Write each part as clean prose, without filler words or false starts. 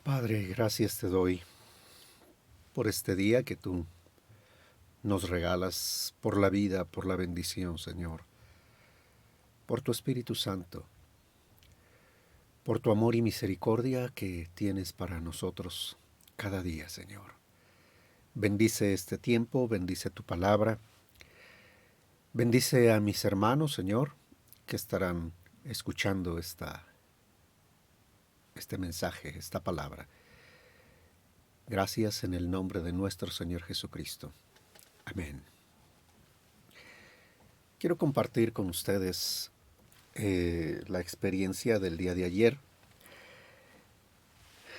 Padre, gracias te doy por este día que tú nos regalas, por la vida, por la bendición, Señor, por tu Espíritu Santo, por tu amor y misericordia que tienes para nosotros cada día, Señor. Bendice este tiempo, bendice tu palabra, bendice a mis hermanos, Señor, que estarán escuchando este mensaje, esta palabra. Gracias en el nombre de nuestro Señor Jesucristo. Amén. Quiero compartir con ustedes la experiencia del día de ayer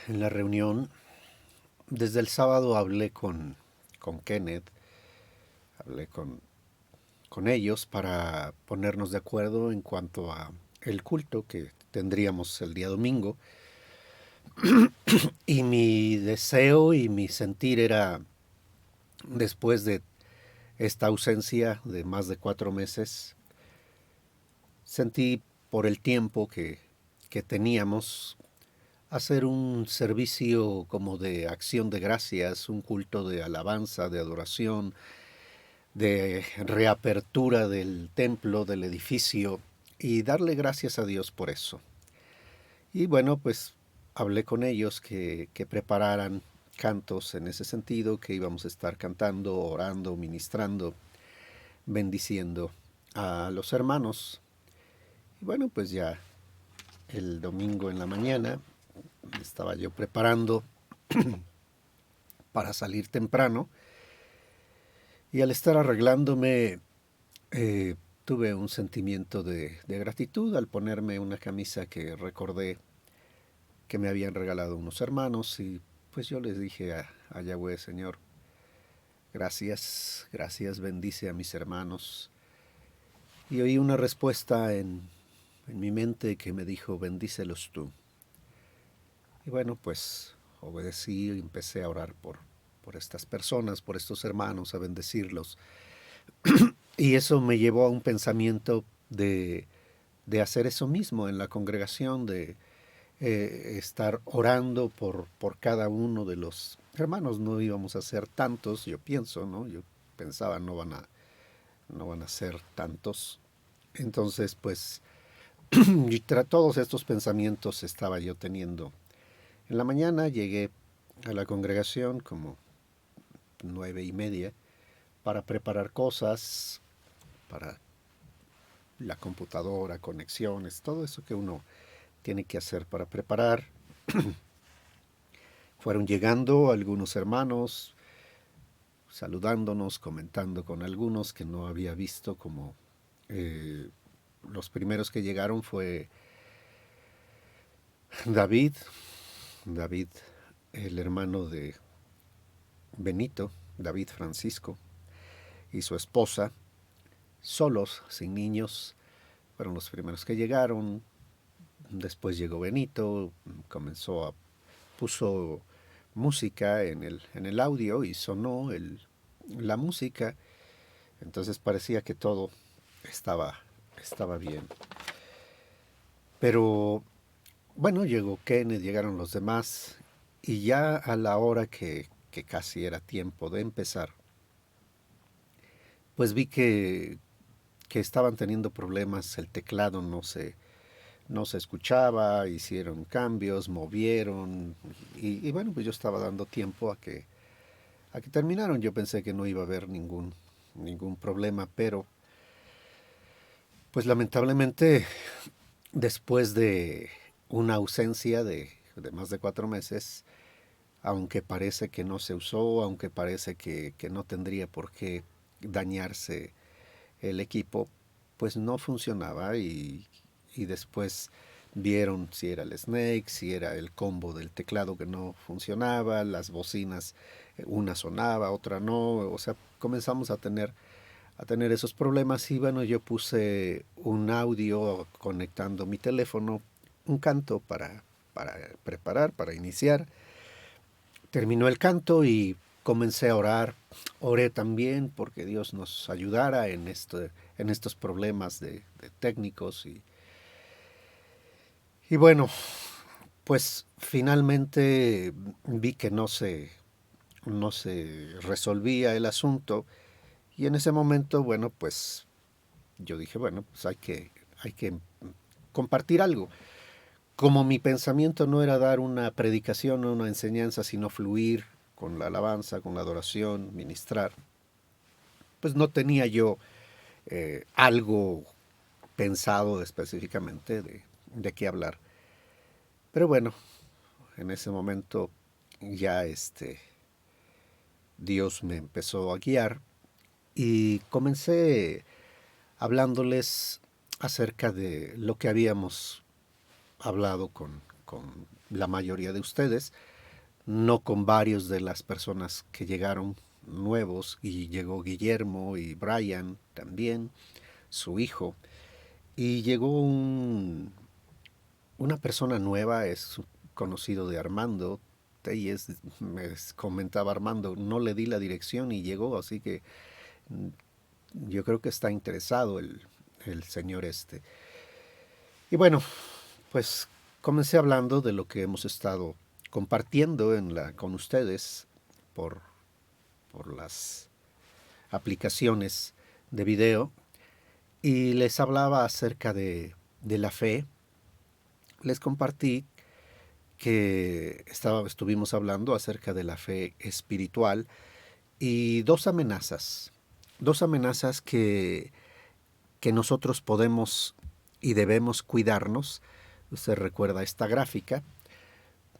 en la reunión. Desde el sábado hablé con Kenneth, hablé con ellos para ponernos de acuerdo en cuanto a el culto que tendríamos el día domingo. Y mi deseo y mi sentir era, después de esta ausencia de más de 4 meses, sentí por el tiempo que teníamos hacer un servicio como de acción de gracias, un culto de alabanza, de adoración, de reapertura del templo, del edificio, y darle gracias a Dios por eso. Y bueno, pues hablé con ellos que prepararan cantos en ese sentido, que íbamos a estar cantando, orando, ministrando, bendiciendo a los hermanos. Y bueno, pues ya el domingo en la mañana estaba yo preparando para salir temprano, y al estar arreglándome tuve un sentimiento de gratitud al ponerme una camisa que recordé que me habían regalado unos hermanos, y pues yo les dije a Yahweh: Señor, gracias, gracias, bendice a mis hermanos. Y oí una respuesta en mi mente que me dijo: bendícelos tú. Y bueno, pues obedecí y empecé a orar por estas personas, por estos hermanos, a bendecirlos. Y eso me llevó a un pensamiento de hacer eso mismo en la congregación, de estar orando por cada uno de los hermanos. No íbamos a ser tantos, yo pienso, ¿no? Yo pensaba, no van a ser tantos. Entonces, pues, todos estos pensamientos estaba yo teniendo. En la mañana llegué a la congregación como 9:30 para preparar cosas, para la computadora, conexiones, todo eso que uno tiene que hacer para preparar. Fueron llegando algunos hermanos, saludándonos, comentando con algunos que no había visto, como los primeros que llegaron fue David, David, el hermano de Benito, David Francisco, y su esposa, solos, sin niños. Fueron los primeros que llegaron. Después llegó Benito, puso música en el audio y sonó la música. Entonces parecía que todo estaba bien. Pero bueno, llegó Kenneth, llegaron los demás, y ya a la hora que casi era tiempo de empezar, pues vi que estaban teniendo problemas. El teclado no se escuchaba, hicieron cambios, movieron, y bueno, pues yo estaba dando tiempo a que terminaron. Yo pensé que no iba a haber ningún problema, pero pues lamentablemente, después de una ausencia de más de 4 meses, aunque parece que no se usó, aunque parece que no tendría por qué dañarse el equipo, pues no funcionaba. Y después vieron si era el Snake, si era el combo del teclado que no funcionaba, las bocinas, una sonaba, otra no. O sea, comenzamos a tener esos problemas. Y bueno, yo puse un audio conectando mi teléfono, un canto para preparar, para iniciar. Terminó el canto y comencé a orar. Oré también porque Dios nos ayudara en estos problemas de técnicos. Y bueno, pues finalmente vi que no se resolvía el asunto y en ese momento, bueno, pues yo dije, bueno, pues hay que compartir algo. Como mi pensamiento no era dar una predicación o una enseñanza, sino fluir con la alabanza, con la adoración, ministrar, pues no tenía yo algo pensado específicamente de qué hablar. Pero bueno, en ese momento ya Dios me empezó a guiar y comencé hablándoles acerca de lo que habíamos hablado con la mayoría de ustedes, no con varios de las personas que llegaron nuevos, y llegó Guillermo y Brian también, su hijo, y llegó una persona nueva, es conocido de Armando Telles. Me comentaba Armando, no le di la dirección y llegó, así que yo creo que está interesado el señor este. Y bueno, pues comencé hablando de lo que hemos estado compartiendo con ustedes por, por las aplicaciones de video y les hablaba acerca de la fe. Les compartí que estuvimos hablando acerca de la fe espiritual y dos amenazas que nosotros podemos y debemos cuidarnos. Usted recuerda esta gráfica,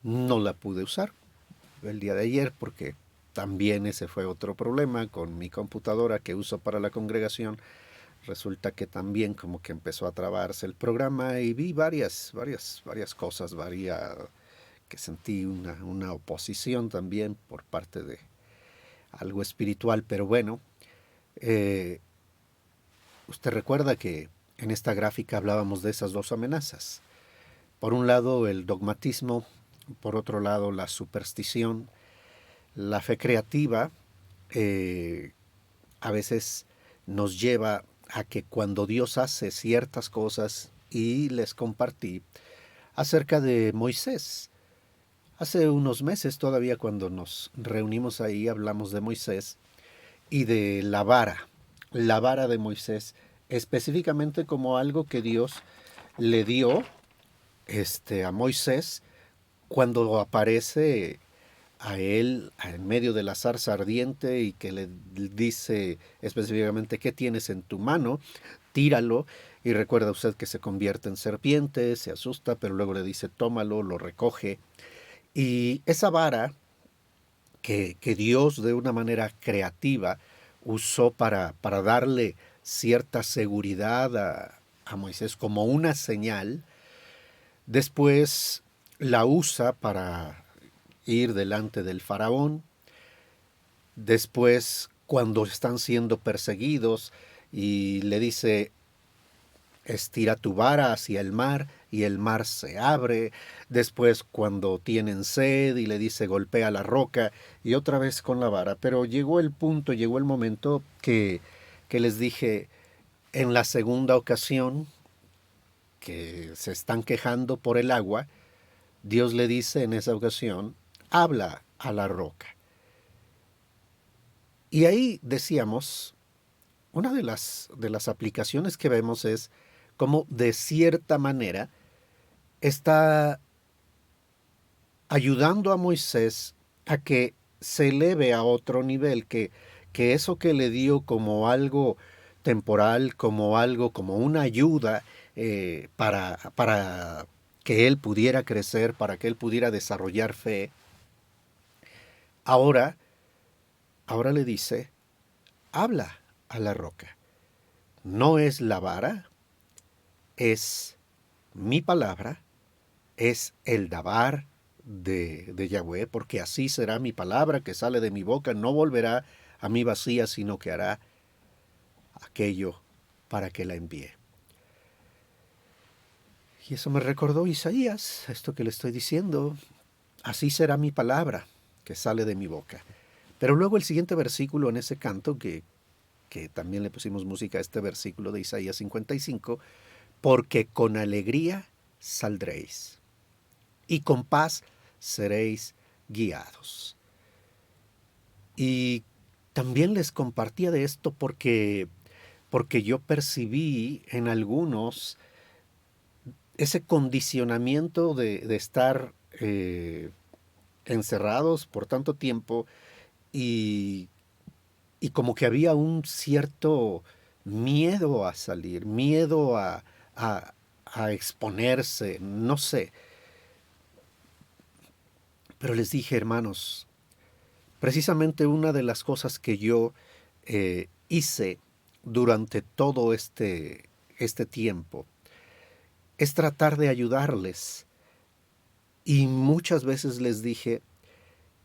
no la pude usar el día de ayer porque también ese fue otro problema con mi computadora que uso para la congregación. Resulta que también como que empezó a trabarse el programa y vi varias cosas, que sentí una oposición también por parte de algo espiritual, pero bueno, eh, usted recuerda que en esta gráfica hablábamos de esas dos amenazas. Por un lado el dogmatismo, por otro lado la superstición, la fe creativa. A veces nos lleva a que cuando Dios hace ciertas cosas, y les compartí acerca de Moisés. Hace unos meses todavía cuando nos reunimos ahí hablamos de Moisés y de la vara de Moisés, específicamente como algo que Dios le dio a Moisés cuando aparece a él en medio de la zarza ardiente y que le dice específicamente qué tienes en tu mano, tíralo, y recuerda usted que se convierte en serpiente, se asusta, pero luego le dice tómalo, lo recoge. Y esa vara que Dios de una manera creativa usó para darle cierta seguridad a Moisés como una señal, después la usa para ir delante del faraón. Después, cuando están siendo perseguidos y le dice, estira tu vara hacia el mar y el mar se abre. Después, cuando tienen sed y le dice, golpea la roca, y otra vez con la vara. Pero llegó el punto, llegó el momento que les dije, en la segunda ocasión que se están quejando por el agua, Dios le dice en esa ocasión, habla a la roca. Y ahí decíamos, una de las aplicaciones que vemos es cómo de cierta manera está ayudando a Moisés a que se eleve a otro nivel, que eso que le dio como algo temporal, como algo, como una ayuda para que él pudiera crecer, para que él pudiera desarrollar fe, ahora, ahora le dice, habla a la roca. No es la vara, es mi palabra, es el dabar de Yahweh, porque así será mi palabra que sale de mi boca, no volverá a mí vacía, sino que hará aquello para que la envíe. Y eso me recordó Isaías, esto que le estoy diciendo, así será mi palabra que sale de mi boca. Pero luego el siguiente versículo en ese canto, que también le pusimos música a este versículo de Isaías 55, porque con alegría saldréis y con paz seréis guiados. Y también les compartía de esto porque yo percibí en algunos ese condicionamiento de estar encerrados por tanto tiempo y, y como que había un cierto miedo a salir, miedo a exponerse, no sé. Pero les dije, hermanos, precisamente una de las cosas que yo hice durante todo este tiempo es tratar de ayudarles. Y muchas veces les dije,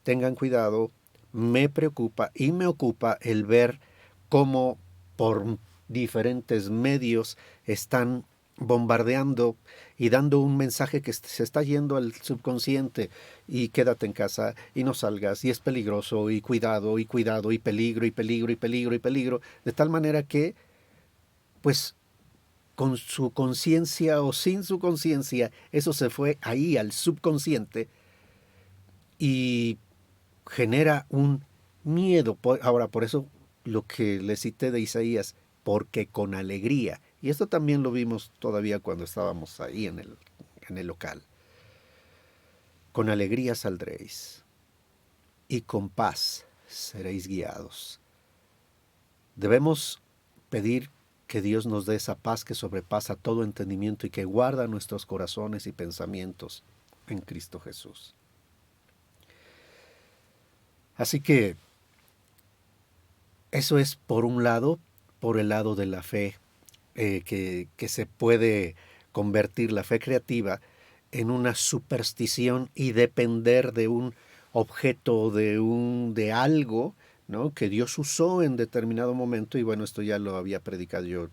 tengan cuidado, me preocupa y me ocupa el ver cómo por diferentes medios están bombardeando y dando un mensaje que se está yendo al subconsciente y quédate en casa y no salgas y es peligroso y cuidado y cuidado y peligro y peligro y peligro y peligro, de tal manera que pues con su conciencia o sin su conciencia eso se fue ahí al subconsciente y genera un miedo. Ahora, por eso lo que le cité de Isaías, porque con alegría. Y esto también lo vimos todavía cuando estábamos ahí en el local. Con alegría saldréis y con paz seréis guiados. Debemos pedir que Dios nos dé esa paz que sobrepasa todo entendimiento y que guarda nuestros corazones y pensamientos en Cristo Jesús. Así que eso es por un lado, por el lado de la fe, que se puede convertir la fe creativa en una superstición y depender de un objeto, de algo, ¿no?, que Dios usó en determinado momento. Y bueno, esto ya lo había predicado yo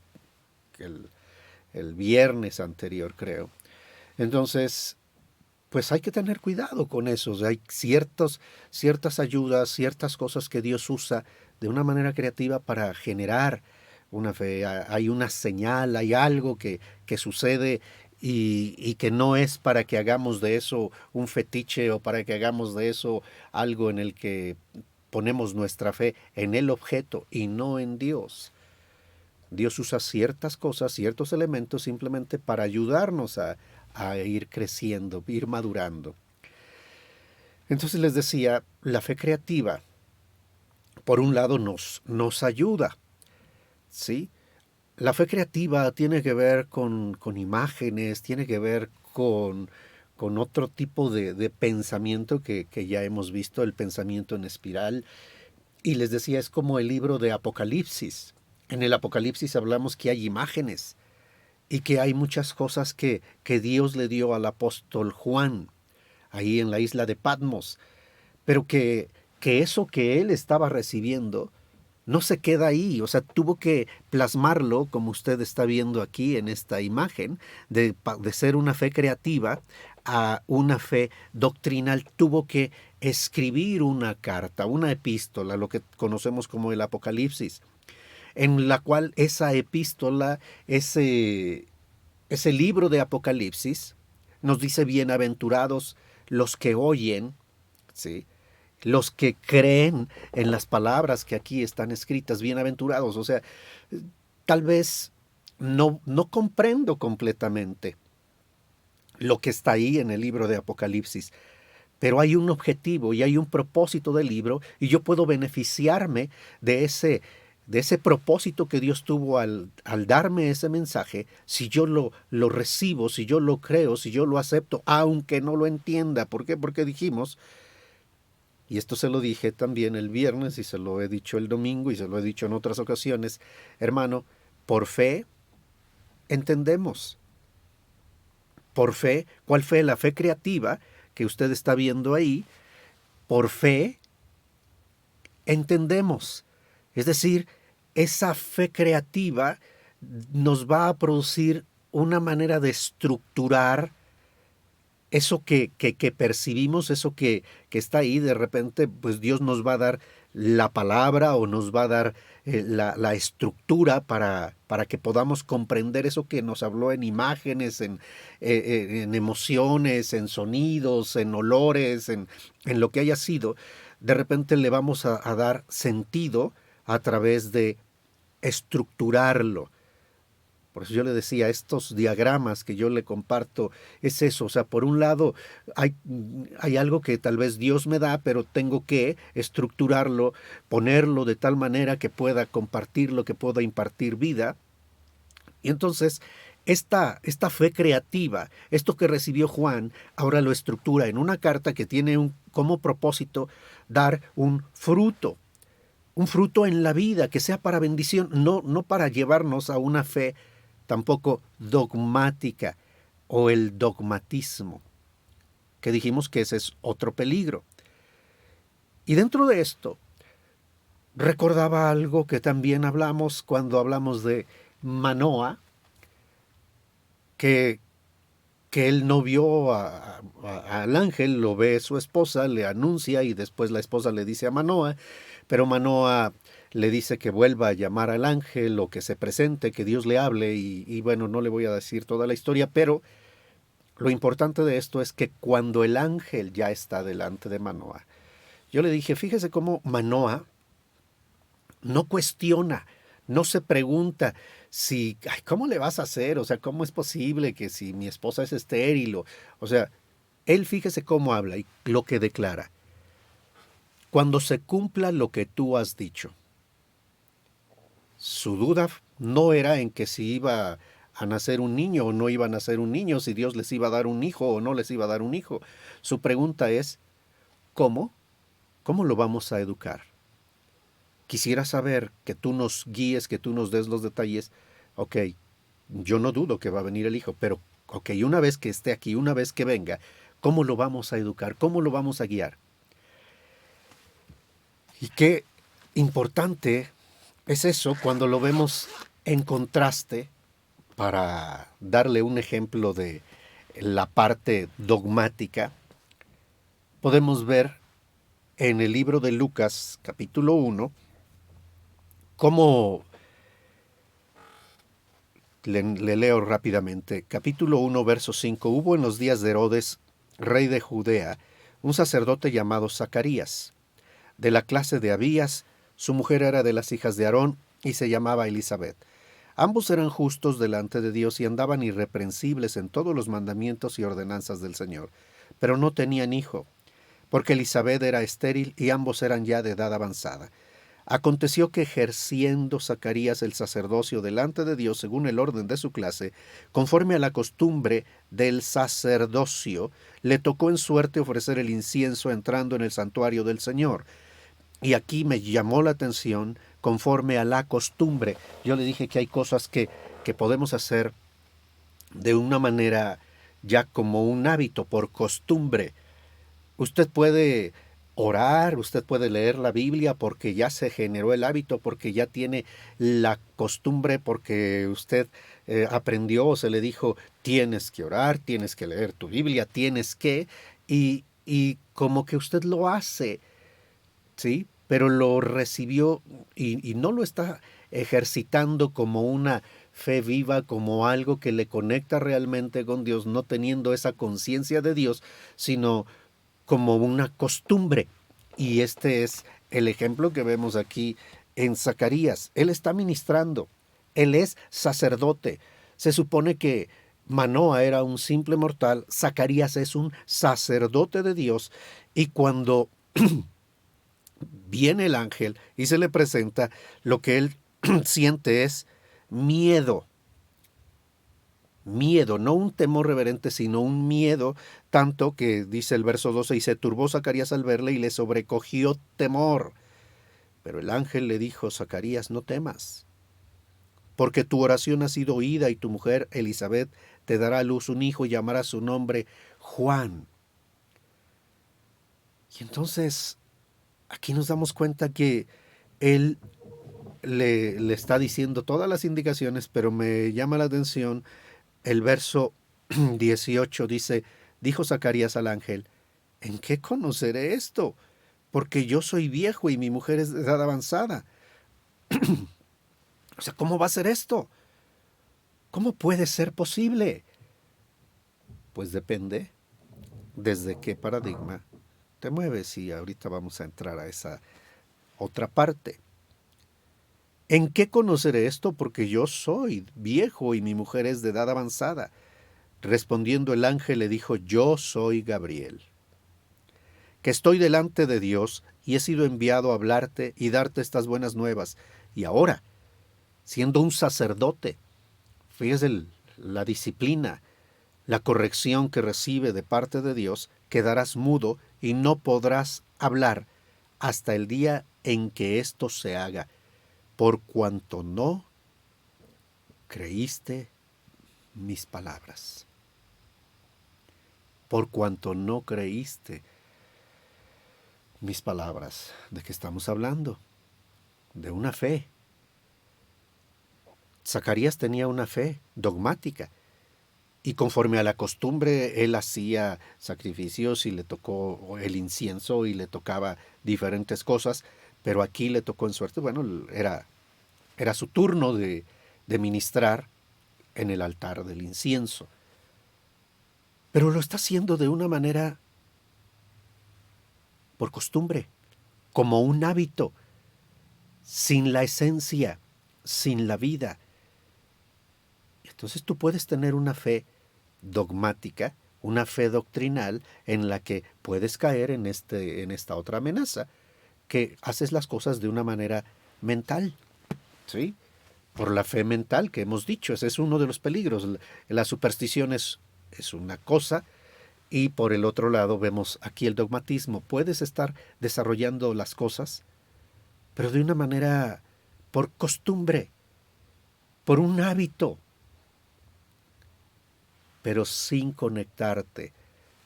el viernes anterior, creo. Entonces, pues hay que tener cuidado con eso. O sea, hay ciertas ayudas, ciertas cosas que Dios usa de una manera creativa para generar una fe. Hay una señal, hay algo que sucede y que no es para que hagamos de eso un fetiche o para que hagamos de eso algo en el que ponemos nuestra fe en el objeto y no en Dios. Dios usa ciertas cosas, ciertos elementos simplemente para ayudarnos a ir creciendo, ir madurando. Entonces les decía, la fe creativa, por un lado, nos ayuda, ¿sí? La fe creativa tiene que ver con imágenes, tiene que ver con otro tipo de pensamiento que ya hemos visto, el pensamiento en espiral. Y les decía, es como el libro de Apocalipsis. En el Apocalipsis hablamos que hay imágenes y que hay muchas cosas que Dios le dio al apóstol Juan, ahí en la isla de Patmos, pero que eso que él estaba recibiendo no se queda ahí. O sea, tuvo que plasmarlo, como usted está viendo aquí en esta imagen, de ser una fe creativa a una fe doctrinal. Tuvo que escribir una carta, una epístola, lo que conocemos como el Apocalipsis, en la cual esa epístola, ese libro de Apocalipsis, nos dice bienaventurados los que oyen, ¿sí?, los que creen en las palabras que aquí están escritas, bienaventurados. O sea, tal vez no comprendo completamente lo que está ahí en el libro de Apocalipsis, pero hay un objetivo y hay un propósito del libro y yo puedo beneficiarme de ese propósito que Dios tuvo al darme ese mensaje, si yo lo recibo, si yo lo creo, si yo lo acepto, aunque no lo entienda. ¿Por qué? Porque dijimos, y esto se lo dije también el viernes y se lo he dicho el domingo y se lo he dicho en otras ocasiones, hermano, por fe entendemos. Por fe, ¿cuál fe? La fe creativa que usted está viendo ahí. Por fe entendemos. Es decir, esa fe creativa nos va a producir una manera de estructurar eso que percibimos, eso que está ahí. De repente, pues Dios nos va a dar la palabra o nos va a dar la estructura para que podamos comprender eso que nos habló en imágenes, en emociones, en sonidos, en olores, en lo que haya sido. De repente le vamos a dar sentido a través de estructurarlo. Por eso yo le decía, estos diagramas que yo le comparto, es eso. O sea, por un lado hay algo que tal vez Dios me da, pero tengo que estructurarlo, ponerlo de tal manera que pueda compartirlo, que pueda impartir vida. Y entonces, esta fe creativa, esto que recibió Juan, ahora lo estructura en una carta que tiene como propósito dar un fruto en la vida, que sea para bendición, no para llevarnos a una fe tampoco dogmática o el dogmatismo, que dijimos que ese es otro peligro. Y dentro de esto, recordaba algo que también hablamos cuando hablamos de Manoah, que él no vio al ángel, lo ve su esposa, le anuncia y después la esposa le dice a Manoah, pero Manoah le dice que vuelva a llamar al ángel o que se presente, que Dios le hable y bueno, no le voy a decir toda la historia, pero lo importante de esto es que cuando el ángel ya está delante de Manoah, yo le dije, fíjese cómo Manoah no cuestiona, no se pregunta si, ay, ¿cómo le vas a hacer? O sea, ¿cómo es posible que si mi esposa es estéril? O sea, él fíjese cómo habla y lo que declara. Cuando se cumpla lo que tú has dicho. Su duda no era en que si iba a nacer un niño o no iba a nacer un niño, si Dios les iba a dar un hijo o no les iba a dar un hijo. Su pregunta es, ¿cómo? ¿Cómo lo vamos a educar? Quisiera saber que tú nos guíes, que tú nos des los detalles. Ok, yo no dudo que va a venir el hijo, pero ok, una vez que esté aquí, una vez que venga, ¿cómo lo vamos a educar? ¿Cómo lo vamos a guiar? Y qué importante es eso cuando lo vemos en contraste, para darle un ejemplo de la parte dogmática, podemos ver en el libro de Lucas, capítulo 1, cómo le leo rápidamente. Capítulo 1, verso 5. Hubo en los días de Herodes, rey de Judea, un sacerdote llamado Zacarías, de la clase de Abías. Su mujer era de las hijas de Aarón y se llamaba Elizabeth. Ambos eran justos delante de Dios y andaban irreprensibles en todos los mandamientos y ordenanzas del Señor. Pero no tenían hijo, porque Elizabeth era estéril y ambos eran ya de edad avanzada. Aconteció que ejerciendo Zacarías el sacerdocio delante de Dios según el orden de su clase, conforme a la costumbre del sacerdocio, le tocó en suerte ofrecer el incienso entrando en el santuario del Señor. Y aquí me llamó la atención conforme a la costumbre. Yo le dije que hay cosas que podemos hacer de una manera ya como un hábito, por costumbre. Usted puede orar, usted puede leer la Biblia porque ya se generó el hábito, porque ya tiene la costumbre, porque usted aprendió o se le dijo, tienes que orar, tienes que leer tu Biblia, tienes que, y como que usted lo hace, ¿sí? Pero lo recibió y no lo está ejercitando como una fe viva, como algo que le conecta realmente con Dios, no teniendo esa conciencia de Dios, sino como una costumbre. Y este es el ejemplo que vemos aquí en Zacarías. Él está ministrando, él es sacerdote. Se supone que Manoah era un simple mortal, Zacarías es un sacerdote de Dios, y cuando viene el ángel y se le presenta, lo que él siente es miedo. Miedo, no un temor reverente, sino un miedo, tanto que dice el verso 12, y se turbó Zacarías al verle y le sobrecogió temor. Pero el ángel le dijo, Zacarías, no temas, porque tu oración ha sido oída y tu mujer Elizabeth te dará a luz un hijo y llamará su nombre Juan. Y entonces aquí nos damos cuenta que él le está diciendo todas las indicaciones, pero me llama la atención el verso 18 dice, dijo Zacarías al ángel, ¿en qué conoceré esto? porque yo soy viejo y mi mujer es de edad avanzada. O sea, ¿cómo va a ser esto? ¿Cómo puede ser posible? Pues depende desde qué paradigma te mueves, y ahorita vamos a entrar a esa otra parte. ¿En qué conoceré esto? Porque yo soy viejo y mi mujer es de edad avanzada. Respondiendo el ángel le dijo: yo soy Gabriel, que estoy delante de Dios y he sido enviado a hablarte y darte estas buenas nuevas. Y ahora, siendo un sacerdote, fíjese la disciplina, la corrección que recibe de parte de Dios, quedarás mudo y no podrás hablar hasta el día en que esto se haga, por cuanto no creíste mis palabras. Por cuanto no creíste mis palabras. ¿De qué estamos hablando? De una fe. Zacarías tenía una fe dogmática, y conforme a la costumbre él hacía sacrificios y le tocó el incienso y le tocaba diferentes cosas, pero aquí le tocó en suerte, bueno, era su turno de ministrar en el altar del incienso. Pero lo está haciendo de una manera por costumbre, como un hábito, sin la esencia, sin la vida. Entonces tú puedes tener una fe dogmática, una fe doctrinal en la que puedes caer en esta otra amenaza, que haces las cosas de una manera mental, ¿sí? Por la fe mental que hemos dicho, ese es uno de los peligros. La superstición es una cosa, y por el otro lado vemos aquí el dogmatismo. Puedes estar desarrollando las cosas, pero de una manera por costumbre, por un hábito, pero sin conectarte.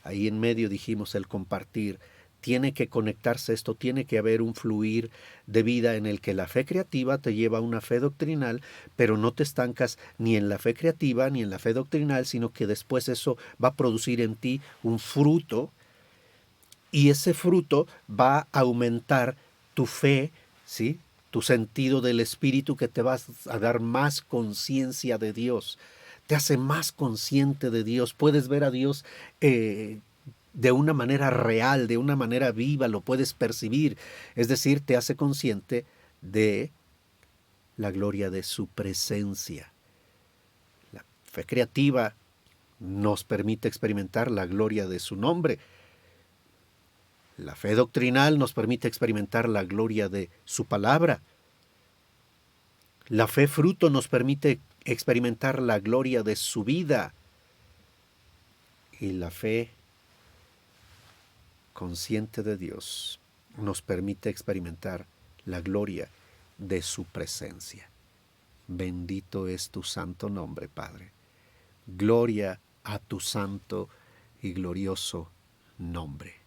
Ahí en medio dijimos el compartir. Tiene que conectarse esto, tiene que haber un fluir de vida en el que la fe creativa te lleva a una fe doctrinal, pero no te estancas ni en la fe creativa ni en la fe doctrinal, sino que después eso va a producir en ti un fruto, y ese fruto va a aumentar tu fe, ¿sí? Tu sentido del espíritu, que te vas a dar más conciencia de Dios, te hace más consciente de Dios, puedes ver a Dios de una manera real, de una manera viva, lo puedes percibir, es decir, te hace consciente de la gloria de su presencia. La fe creativa nos permite experimentar la gloria de su nombre. La fe doctrinal nos permite experimentar la gloria de su palabra. La fe fruto nos permite experimentar la gloria de su vida. Y la fe consciente de Dios nos permite experimentar la gloria de su presencia. Bendito es tu santo nombre, Padre. Gloria a tu santo y glorioso nombre.